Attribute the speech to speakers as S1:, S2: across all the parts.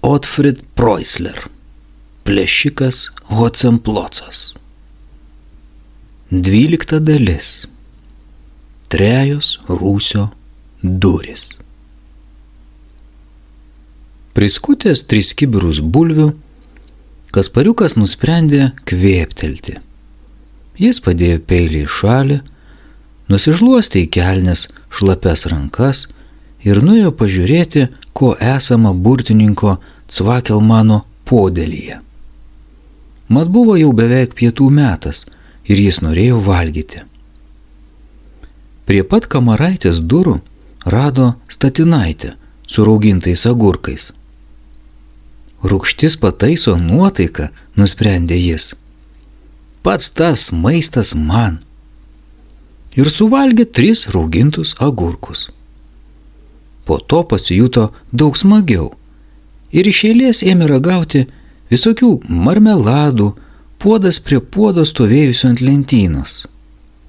S1: Otfrid Preußler, plėšikas Hotzenplocas. 12 dalis. 3 rūsio durys. Priskutęs 3 kibirus bulvių, Kaspariukas nusprendė kvėptelti. Jis padėjo peilį į šalį, nusižluostė į kelnes šlapias rankas ir nuėjo pažiūrėti, ko esama burtininko Cvakelmano podėlyje. Mat buvo jau beveik pietų metas ir jis norėjo valgyti. Prie pat kamaraitės durų rado statinaitę su raugintais agurkais. Rūgštis pataiso nuotaiką, nusprendė jis. Pats tas maistas man. Ir suvalgė 3 raugintus agurkus. Po to pasijuto daug smagiau ir iš eilės ėmė ragauti visokių marmeladų, puodas prie puodo stovėjusių ant lentynos.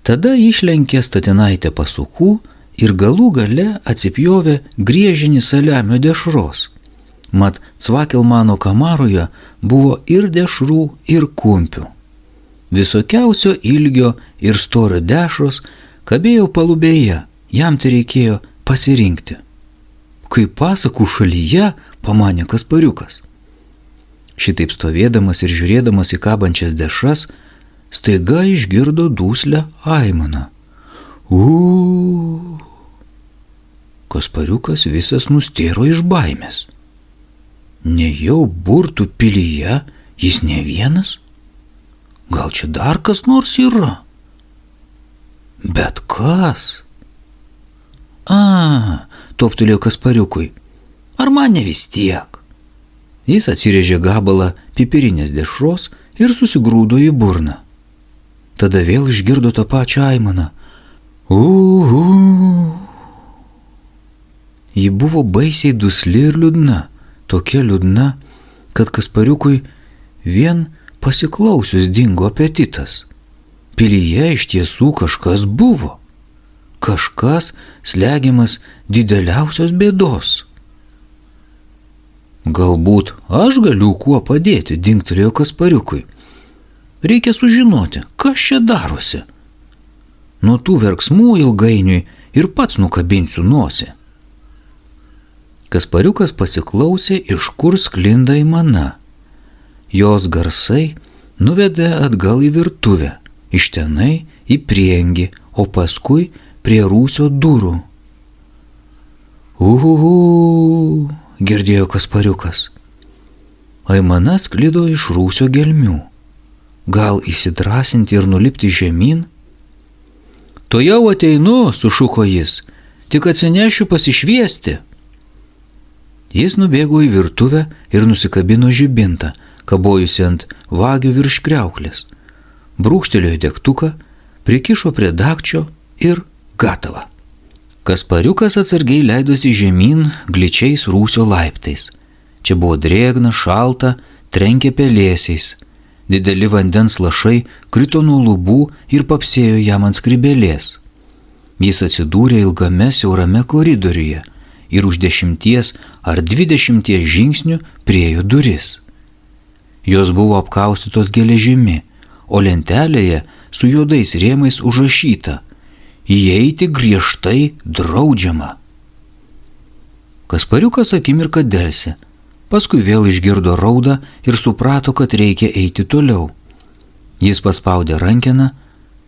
S1: Tada išlenkė statinaitę pasukų ir galų gale atsipjovė griežinį saliamio dešros. Mat Cvakelmano kamaroje buvo ir dešrų, ir kumpių. Visokiausio ilgio ir storio dešros kabėjo palubėje, jam tai reikėjo pasirinkti. Kaip pasakų šalyje, pamanė Kaspariukas. Šitaip stovėdamas ir žiūrėdamas į kabančias dešras, staiga išgirdo dūslę aimaną. Kaspariukas visas nustėro iš baimės. Nejau burtų pilyje jis ne vienas? Gal čia dar kas nors yra? Bet kas? Toptelėjo Kaspariukui. Ar man ne vis tiek? Jis atsirėžė gabalą pipirinės dešros ir susigrūdo į burną. Tada vėl išgirdo tą pačią aimaną. Ji buvo baisiai dusli ir liūdna, tokia liūdna, kad Kaspariukui vien pasiklausius dingo apetitas. Pilyje iš tiesų kažkas buvo. Kažkas slegiamas dideliausios bėdos. Galbūt aš galiu kuo padėti, dingtelėjo Kaspariukui. Reikia sužinoti, kas čia darosi. Nuo tų verksmų ilgainiui ir pats nukabinsiu nosį. Kaspariukas pasiklausė, iš kur sklinda aimana. Jos garsai nuvedė atgal į virtuvę, iš tenai į priengį, o paskui prie rūsio durų. Girdėjo Kaspariukas. Aimana sklido iš rūsio gelmių. Gal įsidrasinti ir nulipti žemyn? Tuojau ateinu, sušuko jis, tik atsinešiu pasišviesti. Jis nubėgo į virtuvę ir nusikabino žibintą, kabojusi ant vagių virš kriauklės. Brūkštelėjo degtuką, prikišo prie dagčio ir gatava. Kaspariukas atsargiai leidosi žemyn gličiais rūsio laiptais. Čia buvo drėgna, šalta, trenkė pelėsiais. Dideli vandens lašai krito nuo lubų ir papsėjo jam ant skrybėlės. Jis atsidūrė ilgame siaurame koridoriuje ir už 10 ar 20 žingsnių priėjo duris. Jos buvo apkaustytos geležimi, o lentelėje su juodais rėmais užrašyta: įeiti griežtai draudžiama. Kaspariukas akimirką delsė, paskui vėl išgirdo raudą ir suprato, kad reikia eiti toliau. Jis paspaudė rankeną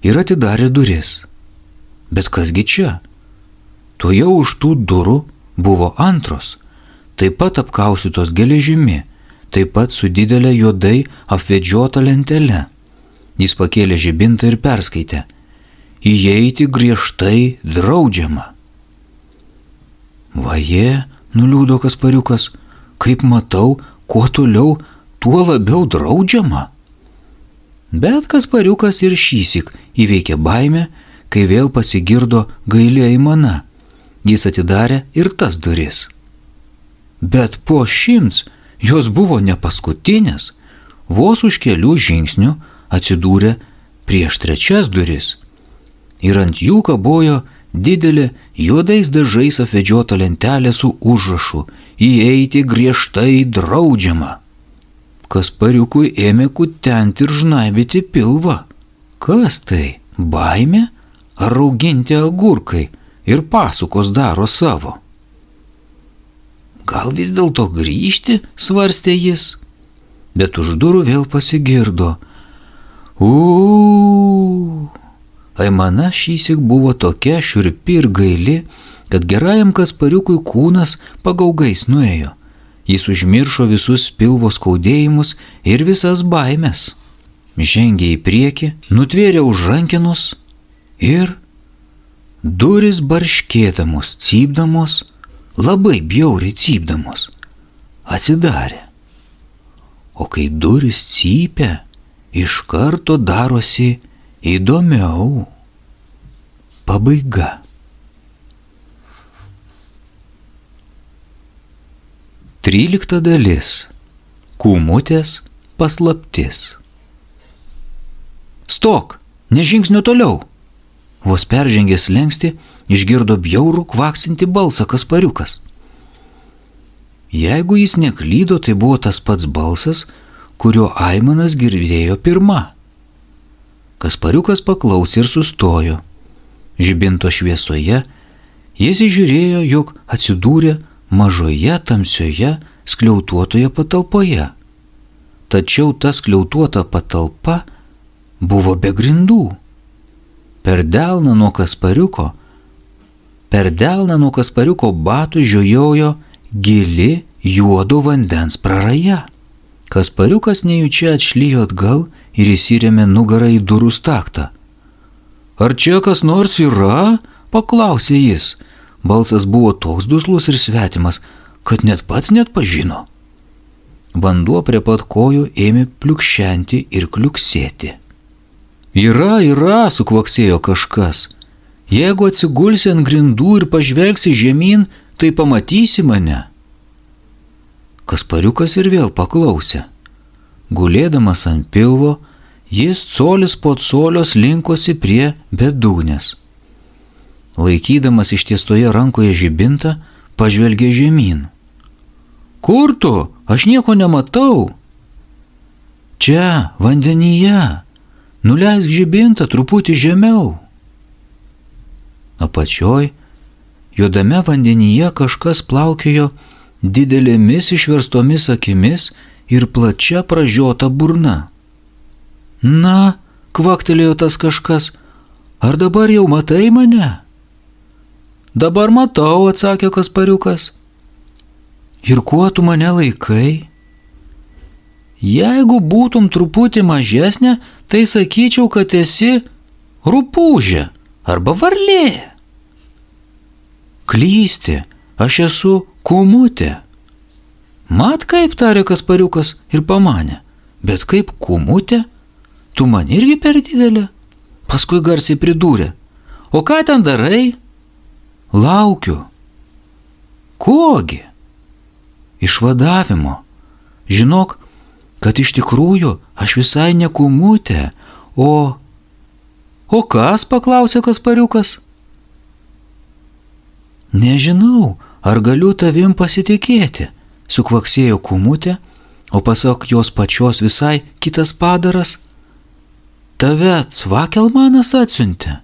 S1: ir atidarė duris. Bet kasgi čia? Tuojau už tų durų buvo antros, taip pat apkaustytos geležimi, taip pat su didelė juodai apvedžiota lentele. Jis pakėlė žibintą ir perskaitė: įeiti griežtai draudžiama. Vaje, nuliūdo Kaspariukas, kaip matau, kuo toliau, tuo labiau draudžiama. Bet Kaspariukas ir šįsyk įveikė baimę, kai vėl pasigirdo gaili aimana. Jis atidarė ir tas duris. Bet po 100 jos buvo ne paskutinės, vos už kelių žingsnių atsidūrė prieš 3 duris. Ir ant jų kabojo didelė juodais dažais apvedžiota lentelė su užrašu: įeiti griežtai draudžiama. Kaspariukui ėmė kutenti ir žnaibyti pilvą. Kas tai? Baimė? Ar rauginti agurkai ir pasukos daro savo? Gal vis dėlto grįžti, svarstė jis. Bet už durų vėl pasigirdo. Aimana šįsyk buvo tokia šiurpi ir gaili, kad gerajam Kaspariukui kūnas pagaugais nuėjo. Jis užmiršo visus pilvo skaudėjimus ir visas baimes. Žengė į priekį, nutvėrė už rankenos ir duris barškėdamos, cypdamos, labai bjauriai cypdamos, atsidarė. O kai duris cypia, iš karto darosi įdomiau. Pabaiga. 13 dalis. Kūmutės paslaptis. Stok, ne žingsnio toliau. Vos peržengęs slenkstį, išgirdo bjaurų kvaksintį balsą Kaspariukas. Jeigu jis neklydo, tai buvo tas pats balsas, kurio aimanas girdėjo pirma. Kaspariukas paklausė ir sustojo. Žibinto šviesoje jis įžiūrėjo, jog atsidūrė mažoje tamsioje skliautuotoje patalpoje. Tačiau ta skliautuota patalpa buvo be grindų. Per delną nuo Kaspariuko batų žiojojo gili juodo vandens praraja. Kaspariukas nejučia atšlijo atgal ir įsirėmė nugarą į durų staktą. Ar čia kas nors yra? Paklausė jis. Balsas buvo toks duslus ir svetimas, kad net pats neatpažino. Vanduo prie pat kojų ėmė pliukšenti ir kliuksėti. Yra, sukvaksėjo kažkas. Jeigu atsigulsi ant grindų ir pažvelgsi žemyn, tai pamatysi mane. Kaspariukas ir vėl paklausė. Gulėdamas ant pilvo, jis colis po colio slinkosi prie bedugnės. Laikydamas ištiestoje rankoje žibintą, pažvelgė žemyn. Kur tu? Aš nieko nematau. Čia, vandenyje. Nuleisk žibintą truputį žemiau. Apačioj, juodame vandenyje kažkas plaukiojo didelėmis išverstomis akimis ir plačia pražiota burna. Na, kvaktelėjo tas kažkas, ar dabar jau matai mane? Dabar matau, atsakė Kaspariukas. Ir kuo tu mane laikai? Jeigu būtum truputį mažesnė, tai sakyčiau, kad esi rupūžė arba varlė. Klysti, aš esu kūmutė. Mat kaip, tarė Kaspariukas ir pamanė, bet kaip kūmutė? Tu man irgi per didelė? Paskui garsiai pridūrė. O ką ten darai? Laukiu. Kogi? Išvadavimo. Žinok, kad iš tikrųjų aš visai ne kūmutė, o kas, paklausė Kaspariukas? Nežinau, ar galiu tavim pasitikėti, sukvaksėjo kūmutė, o pasak jos pačios visai kitas padaras. Tave Cvakelmanas atsiuntė?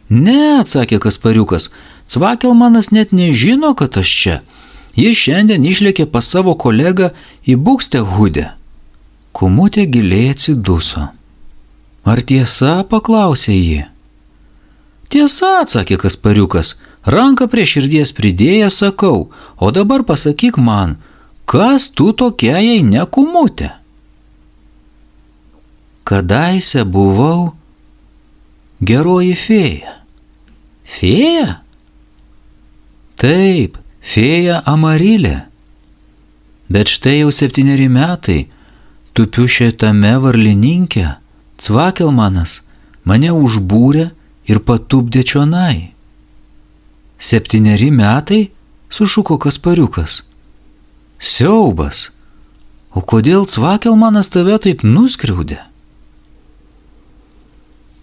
S1: Ne, atsakė Kaspariukas, Cvakelmanas net nežino, kad aš čia. Jis šiandien išlėkė pas savo kolegą į Bukstehudę. Kūmutė giliai atsiduso. Ar tiesa, paklausė ji. Tiesa, atsakė Kaspariukas, ranką prie širdies pridėjęs sakau, o dabar pasakyk man, kas tu tokia, jei ne kūmutė? Kadaise buvau geroji fėja. Fėja? Taip, fėja Amarilė. Bet štai jau 7 metai tupiu šitame varlininke. Cvakelmanas mane užbūrė ir patupdė čionai. 7 metai? Sušuko Kaspariukas. Siaubas. O kodėl Cvakelmanas tave taip nuskriaudė?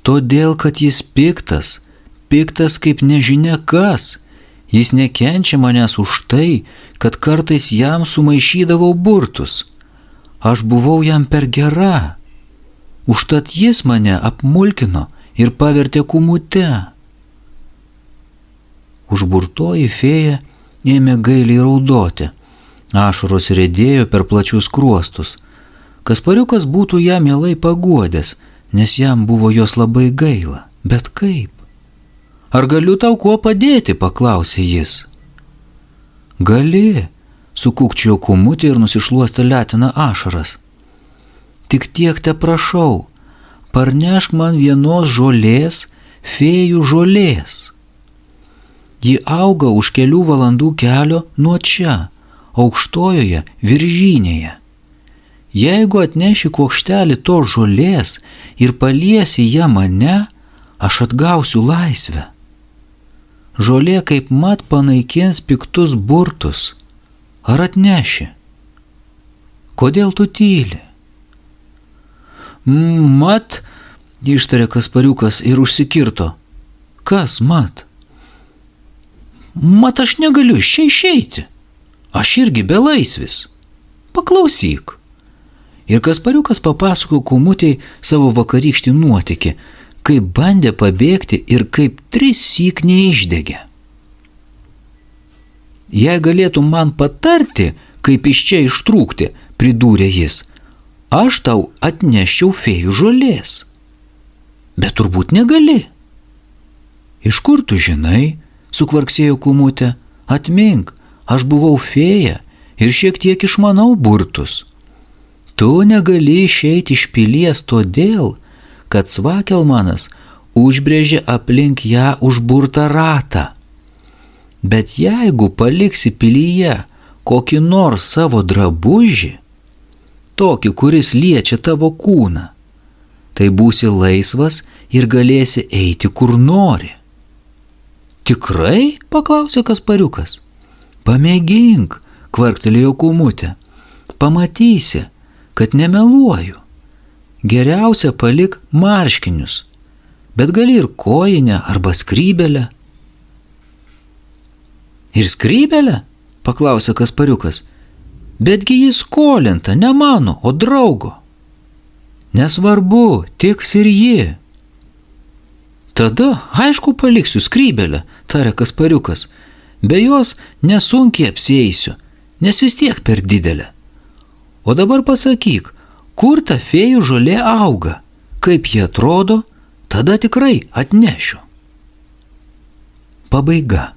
S1: Todėl, kad jis piktas kaip nežinia kas. Jis nekenčia manęs už tai, kad kartais jam sumaišydavau burtus. Aš buvau jam per gera. Užtat jis mane apmulkino ir pavertė kūmute. Užburtoji fėja ėmė gailiai raudoti. Ašaros riedėjo per plačius skruostus. Kaspariukas būtų ją mielai paguodęs, nes jam buvo jos labai gaila. Bet kaip? Ar galiu tau kuo padėti, paklausė jis. Gali, sukūkčiojo kūmutė ir nusišluostė letina ašaras. Tik tiek te prašau, parnešk man vienos žolės, fėjų žolės. Ji auga už kelių valandų kelio nuo čia, aukštojoje viržynėje. Jeigu atneši kuokštelį tos žolės ir paliesi ją mane, aš atgausiu laisvę. Žolė kaip mat panaikins piktus burtus. Ar atneši? Kodėl tu tyli? Mat, ištarė Kaspariukas ir užsikirto. Kas mat? Mat, aš negaliu iš čia išeiti. Aš irgi belaisvis. Paklausyk. Ir Kaspariukas papasakojo kūmutei savo vakarykštį nuotykį, kaip bandė pabėgti ir kaip 3syk neišdegė. Jei galėtum man patarti, kaip iš čia ištrūkti, pridūrė jis, aš tau atneščiau fėjų žolės. Bet turbūt negali. Iš kur tu žinai, sukvarksėjo kūmutė, atmink, aš buvau fėja ir šiek tiek išmanau burtus. Tu negali išeiti iš pilies todėl, kad Svakelmanas užbrėžė aplink ją užburtą ratą. Bet jeigu paliksi pilyje kokį nors savo drabužį, tokį, kuris liečia tavo kūną, tai būsi laisvas ir galėsi eiti kur nori. Tikrai? Paklausė Kaspariukas. Pamėgink, kvarktelėjo kūmutė. Pamatysi, kad nemeluoju. Geriausia palik marškinius, bet gali ir kojinę arba skrybelę. Ir skrybelę? Paklausė Kaspariukas. Betgi jis skolinta, ne mano, o draugo. Nesvarbu, tiks ir ji. Tada, aišku, paliksiu skrybelę, tarė Kaspariukas. Be jos nesunkiai apsieisiu, nes vis tiek per didelė. O dabar pasakyk, kur ta fėjų žolė auga, kaip ji atrodo, tada tikrai atnešiu. Pabaiga.